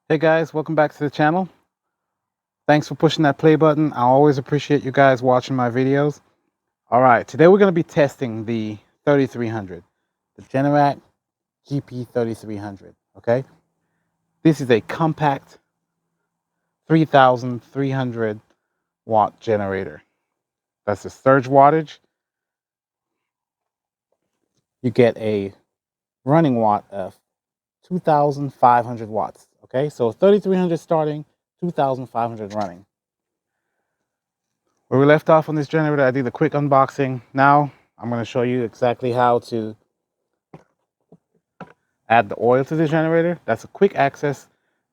Hey guys, welcome back to the channel. Thanks for pushing that play button. I always appreciate you guys watching my videos. All right, today we're going to be testing the 3300, the Generac GP3300, okay? This is a compact 3,300 watt generator. That's the surge wattage. You get a running watt of 2,500 watts, okay? So 3,300 starting, 2,500 running. Where we left off on this generator, I did a quick unboxing. Now I'm going to show you exactly how to add the oil to the generator. That's a quick access.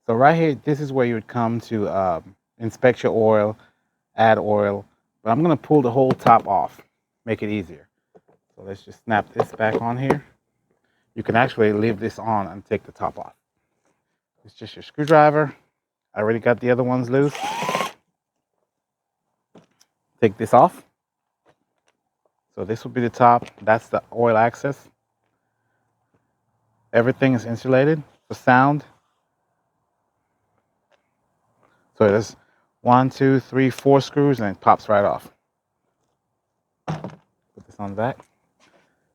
So right here, this is where you would come to inspect your oil, add oil. But I'm going to pull the whole top off, make it easier. So let's just snap this back on here. You can actually leave this on and take the top off. It's just your screwdriver. I already got the other ones loose. Take this off. So this will be the top. That's the oil access. Everything is insulated for sound. So there's 1, 2, 3, 4 screws and it pops right off. Put this on the back.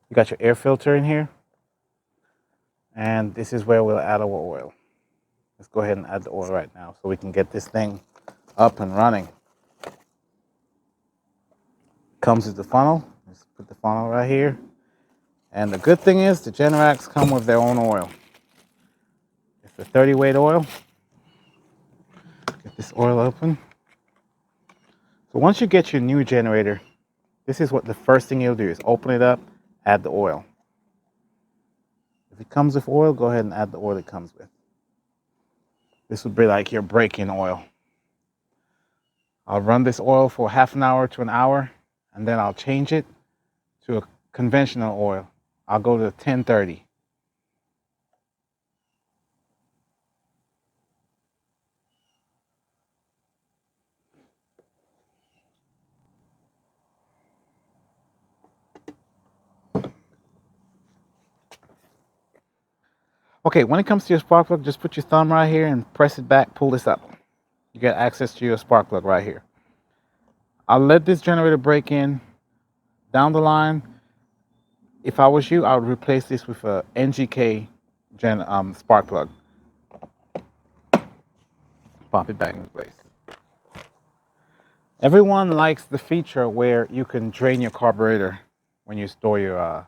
You got your air filter in here. And this is where we'll add our oil. Let's go ahead and add the oil right now so we can get this thing up and running. Comes with the funnel. Let's put the funnel right here. And the good thing is the Generacs come with their own oil. It's a 30 weight oil. Get this oil open. So once you get your new generator, this is what the first thing you'll do is open it up, add the oil. If it comes with oil, go ahead and add the oil it comes with. This would be like your break-in oil. I'll run this oil for half an hour to an hour, and then I'll change it to a conventional oil. I'll go to 1030. Okay, when it comes to your spark plug, just put your thumb right here and press it back, pull this up. You get access to your spark plug right here. I'll let this generator break in. Down the line, if I was you, I would replace this with a NGK spark plug. Pop it back into place. Everyone likes the feature where you can drain your carburetor when you store your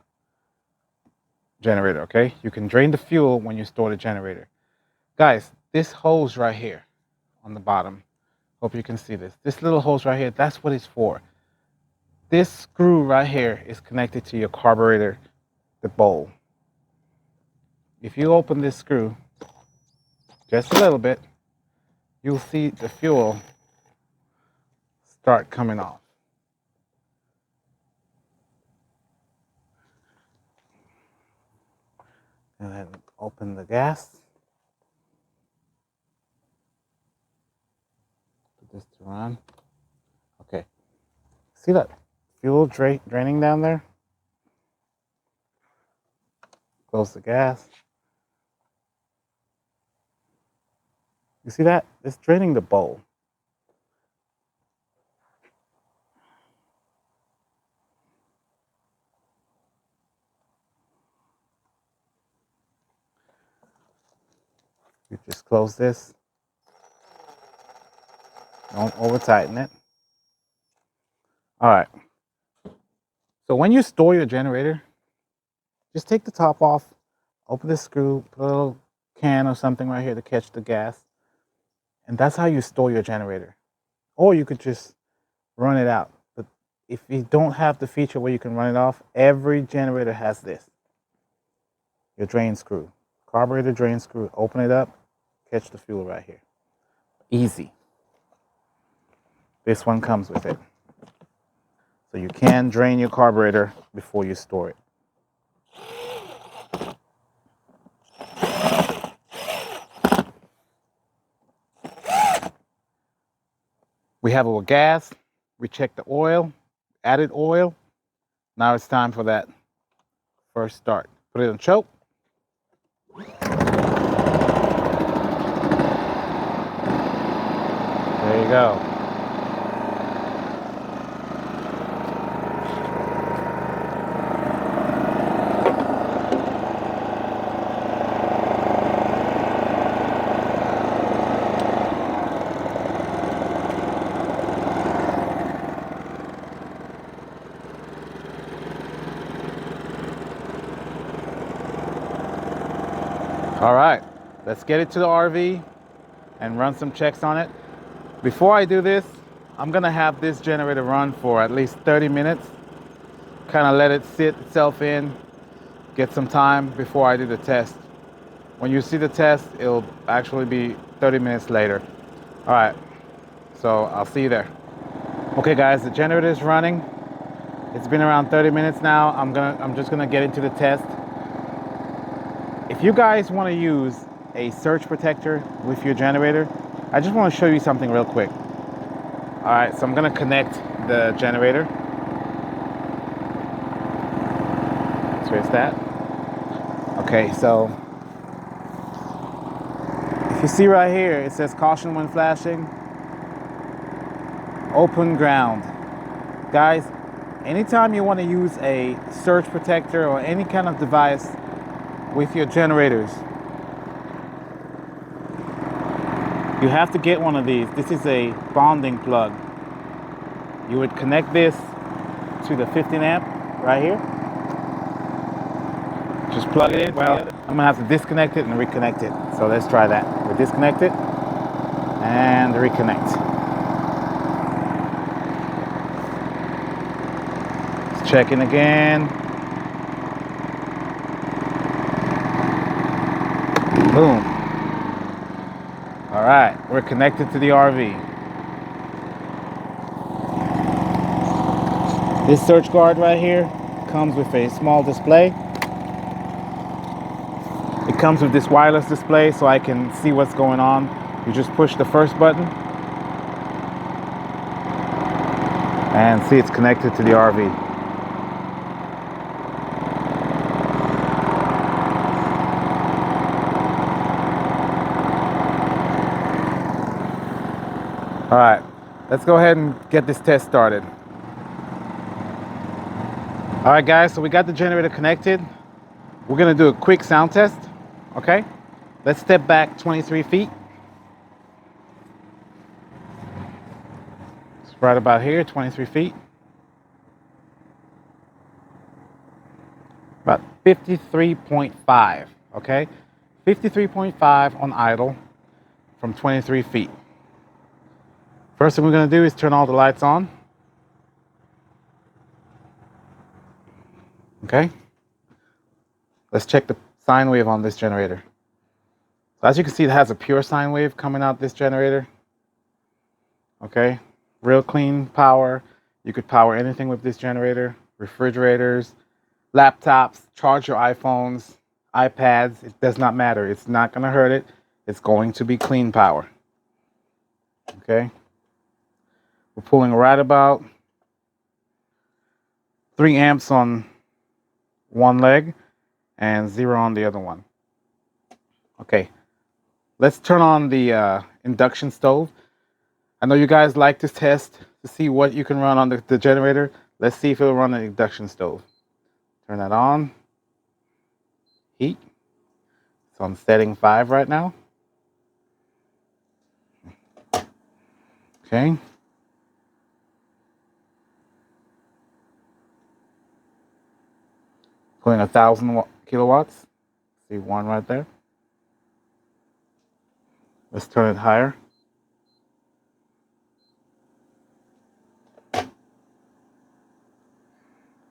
generator, okay? You can drain the fuel when you store the generator. Guys, this hose right here on the bottom, hope you can see this. This little hose right here, that's what it's for. This screw right here is connected to your carburetor, the bowl. If you open this screw just a little bit, you'll see the fuel start coming off. And then open the gas. Put this to run. Okay. See that fuel draining down there? Close the gas. You see that? It's draining the bowl. You just close this. Don't over tighten it. All right. So when you store your generator, just take the top off, open the screw, put a little can or something right here to catch the gas. And that's how you store your generator. Or you could just run it out. But if you don't have the feature where you can run it off, every generator has this. Your drain screw. Carburetor drain screw. Open it up, catch the fuel right here. Easy. This one comes with it. So you can drain your carburetor before you store it. We have our gas. We checked the oil, added oil. Now it's time for that first start. Put it on choke. go. All right, let's get it to the RV and run some checks on it. Before I do this, I'm gonna have this generator run for at least 30 minutes. Kind of let it sit itself in, get some time before I do the test. When you see the test, it'll actually be 30 minutes later. All right, so I'll see you there. Okay guys, the generator is running. It's been around 30 minutes now. I'm just gonna get into the test. If you guys want to use a surge protector with your generator, I just want to show you something real quick. All right, so I'm going to connect the generator. So here's that. Okay, so if you see right here, it says caution when flashing, open ground. Guys, anytime you want to use a surge protector or any kind of device with your generators, you have to get one of these. This is a bonding plug. You would connect this to the 15 amp right here. Just plug it in. Well, I'm gonna have to disconnect it and reconnect it. So let's try that. We disconnect it and reconnect. Let's check in again. Boom. All right, we're connected to the RV. This surge guard right here comes with a small display. It comes with this wireless display so I can see what's going on. You just push the first button and see it's connected to the RV. All right, let's go ahead and get this test started. All right guys, so we got the generator connected. We're gonna do a quick sound test, okay? Let's step back 23 feet. It's right about here, 23 feet. About 53.5, okay? 53.5 on idle from 23 feet. First thing we're gonna do is turn all the lights on. Okay? Let's check the sine wave on this generator. So as you can see, it has a pure sine wave coming out this generator. Okay? Real clean power. You could power anything with this generator. Refrigerators, laptops, charge your iPhones, iPads. It does not matter. It's not going to hurt it. It's going to be clean power. Okay? We're pulling right about 3 amps on one leg and 0 on the other one. Okay, let's turn on the induction stove. I know you guys like this test to see what you can run on the generator. Let's see if it'll run an induction stove. Turn that on. Heat. It's on setting 5 right now. Okay. Pulling 1,000 kilowatts. See one right there. Let's turn it higher.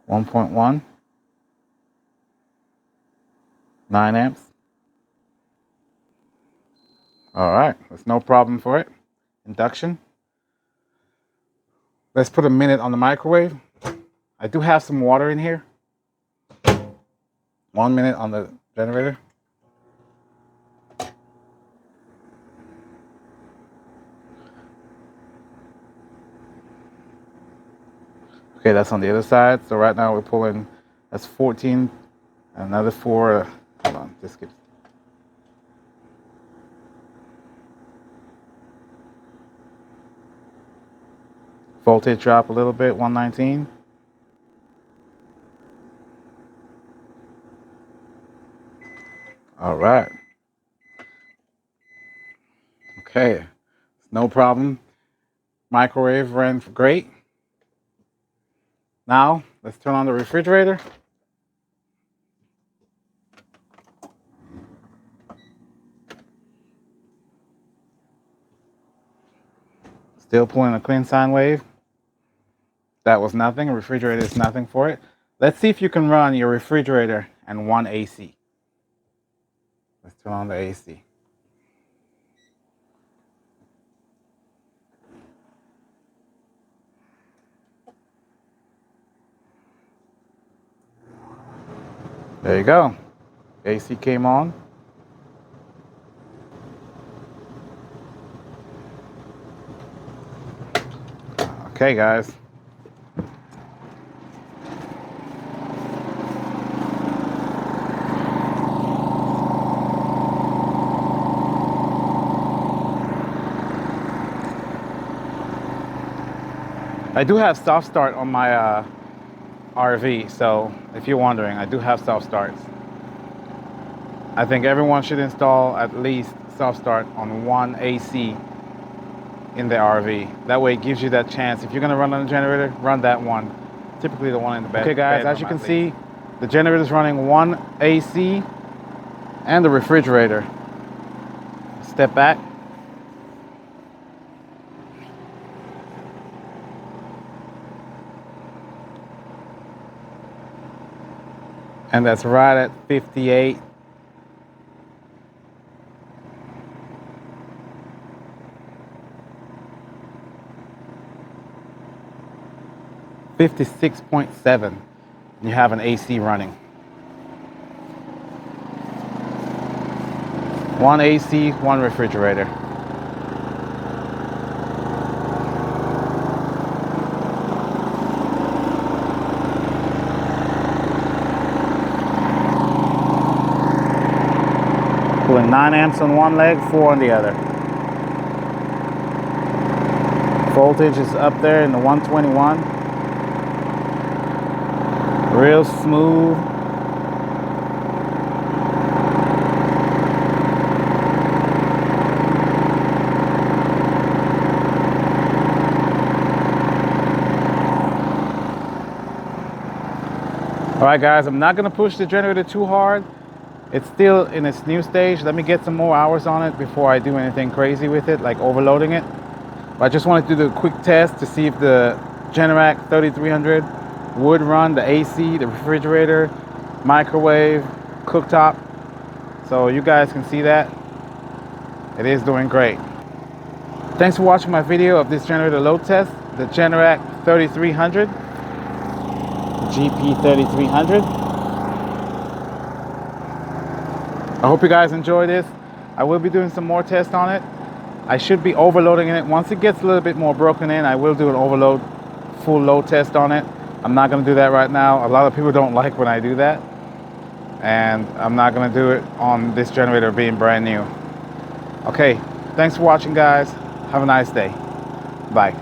(1.1). 9 amps. All right, there's no problem for it. Induction. Let's put a minute on the microwave. I do have some water in here. 1 minute on the generator. Okay, that's on the other side. So right now we're pulling, that's 14, another 4. Hold on, this gets. Voltage drop a little bit, 119. All right. Okay, no problem. Microwave ran great. Now, let's turn on the refrigerator. Still pulling a clean sine wave. That was nothing. A refrigerator is nothing for it. Let's see if you can run your refrigerator and one AC. Let's turn on the AC. There you go. AC came on. Okay, guys. I do have soft start on my RV, so if you're wondering, I do have soft starts. I think everyone should install at least soft start on one AC in the RV. That way it gives you that chance. If you're gonna run on a generator, run that one. Typically the one in the bed. Okay guys, as you can see, the generator is running one AC and the refrigerator. Step back. And that's right at 58. $56.7. You have an AC running. One AC, one refrigerator. Pulling 9 amps on one leg, 4 on the other. Voltage is up there in the 121. Real smooth. All right guys, I'm not gonna push the generator too hard. It's still in its new stage. Let me get some more hours on it before I do anything crazy with it, like overloading it. But I just wanted to do a quick test to see if the Generac 3300 would run the AC, the refrigerator, microwave, cooktop. So you guys can see that. It is doing great. Thanks for watching my video of this generator load test, the Generac 3300, GP3300. I hope you guys enjoy this. I will be doing some more tests on it. I should be overloading it. Once it gets a little bit more broken in, I will do an overload full load test on it. I'm not going to do that right now. A lot of people don't like when I do that. And I'm not going to do it on this generator being brand new. Okay, thanks for watching guys. Have a nice day. Bye.